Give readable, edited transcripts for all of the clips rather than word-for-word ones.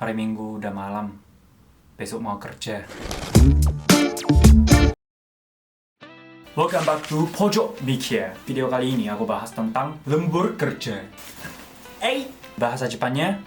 Hari Minggu udah malam. Besok mau kerja. Welcome back to Pojok Mikir. Video kali ini aku bahas tentang lembur kerja. Bahasa Jepangnya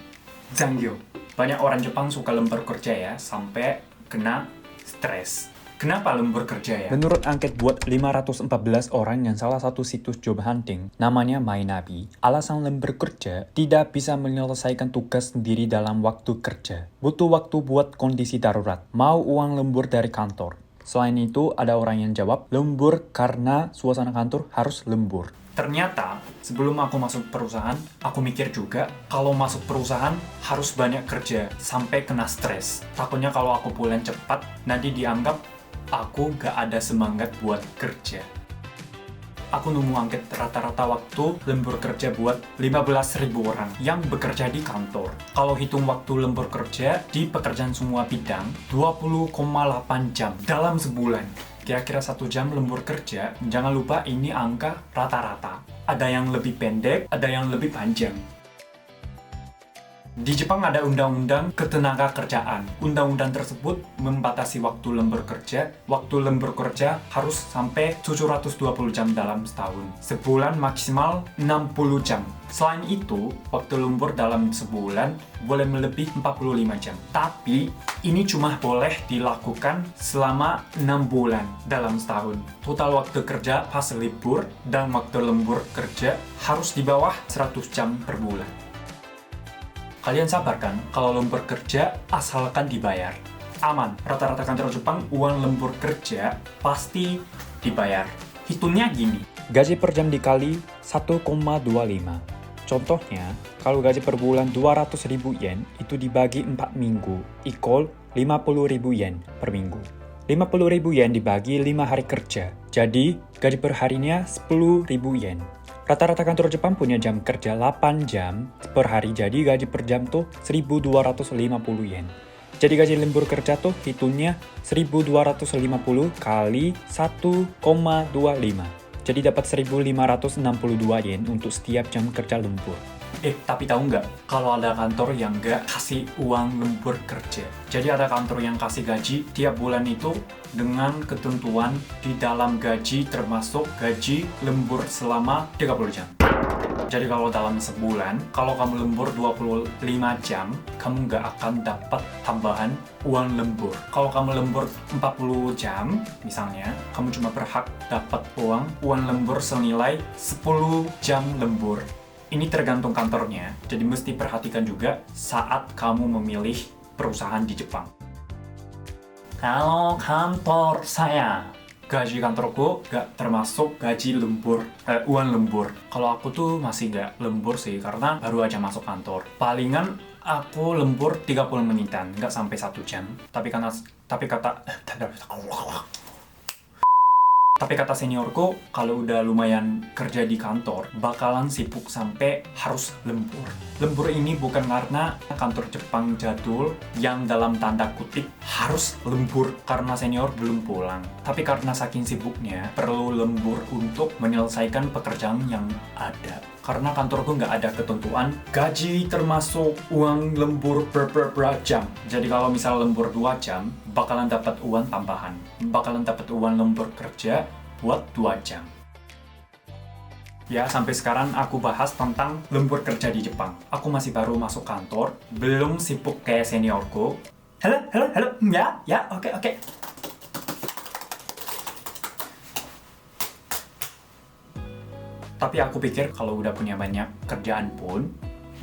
Zangyo. Banyak orang Jepang suka lembur kerja ya, sampai kena stres. Kenapa lembur kerja ya? Menurut angket buat 514 orang yang salah satu situs job hunting, namanya Mynavi, alasan lembur kerja tidak bisa menyelesaikan tugas sendiri dalam waktu kerja. Butuh waktu buat kondisi darurat, mau uang lembur dari kantor. Selain itu, ada orang yang jawab, lembur karena suasana kantor harus lembur. Ternyata, sebelum aku masuk perusahaan, aku mikir juga kalau masuk perusahaan harus banyak kerja sampai kena stres. Takutnya kalau aku pulang cepat, nanti dianggap aku gak ada semangat buat kerja. Aku nemu angket rata-rata waktu lembur kerja buat 15.000 orang yang bekerja di kantor. Kalau hitung waktu lembur kerja di pekerjaan semua bidang, 20,8 jam dalam sebulan. Kira-kira 1 jam lembur kerja, jangan lupa ini angka rata-rata. Ada yang lebih pendek, ada yang lebih panjang. Di Jepang ada undang-undang ketenaga kerjaan. Undang-undang tersebut membatasi waktu lembur kerja. Waktu lembur kerja harus sampai 720 jam dalam setahun. Sebulan maksimal 60 jam. Selain itu, waktu lembur dalam sebulan boleh melebihi 45 jam. Tapi, ini cuma boleh dilakukan selama 6 bulan dalam setahun. Total waktu kerja pas libur dan waktu lembur kerja harus di bawah 100 jam per bulan. Kalian sabar kan kalau lembur kerja asalkan dibayar? Aman, rata-rata kantor Jepang uang lembur kerja pasti dibayar. Hitungnya gini. Gaji per jam dikali 1,25. Contohnya, kalau gaji per bulan 200.000 yen, itu dibagi 4 minggu, equal 50.000 yen per minggu. 50.000 yen dibagi 5 hari kerja, jadi gaji per harinya 10.000 yen. Rata-rata kantor Jepang punya jam kerja 8 jam per hari, jadi gaji per jam tuh 1.250 yen. Jadi gaji lembur kerja tuh hitungnya 1.250 kali 1,25. Jadi dapat 1.562 yen untuk setiap jam kerja lembur. Tapi tahu nggak? Kalau ada kantor yang nggak kasih uang lembur kerja. Jadi ada kantor yang kasih gaji tiap bulan itu dengan ketentuan di dalam gaji termasuk gaji lembur selama 30 jam. Jadi kalau dalam sebulan, kalau kamu lembur 25 jam, kamu nggak akan dapat tambahan uang lembur. Kalau kamu lembur 40 jam, misalnya, kamu cuma berhak dapat uang lembur senilai 10 jam lembur. Ini tergantung kantornya, jadi mesti perhatikan juga saat kamu memilih perusahaan di Jepang. Kalau kantor saya, gaji kantorku gak termasuk gaji lembur, uang lembur. Kalau aku tuh masih gak lembur sih, karena baru aja masuk kantor. Palingan aku lembur 30 menitan, gak sampai 1 jam. Tapi kata seniorku, kalau udah lumayan kerja di kantor, bakalan sibuk sampai harus lembur. Lembur ini bukan karena kantor Jepang jadul yang dalam tanda kutip harus lembur karena senior belum pulang. Tapi karena saking sibuknya, perlu lembur untuk menyelesaikan pekerjaan yang ada. Karena kantorku nggak ada ketentuan gaji termasuk uang lembur per jam. Jadi kalau misal lembur 2 jam, bakalan dapat uang tambahan. Bakalan dapat uang lembur kerja buat 2 jam. Ya, sampai sekarang aku bahas tentang lembur kerja di Jepang. Aku masih baru masuk kantor, belum sibuk kayak seniorku. Halo, ya, oke. Tapi aku pikir kalau udah punya banyak kerjaan pun,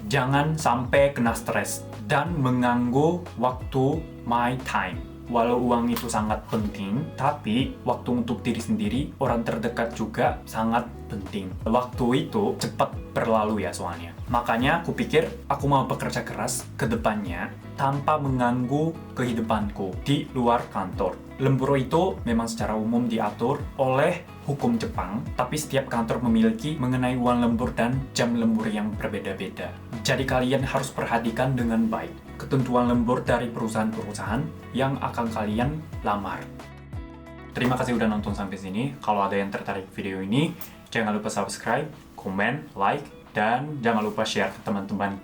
jangan sampai kena stres dan mengganggu waktu my time. Walau uang itu sangat penting, tapi waktu untuk diri sendiri, orang terdekat juga sangat penting. Waktu itu cepat berlalu ya soalnya. Makanya aku pikir aku mau bekerja keras ke depannya tanpa mengganggu kehidupanku di luar kantor. Lembur itu memang secara umum diatur oleh hukum Jepang, tapi setiap kantor memiliki mengenai uang lembur dan jam lembur yang berbeda-beda. Jadi kalian harus perhatikan dengan baik ketentuan lembur dari perusahaan-perusahaan yang akan kalian lamar. Terima kasih udah nonton sampai sini. Kalau ada yang tertarik video ini, jangan lupa subscribe, komen, like, dan jangan lupa share ke teman-teman.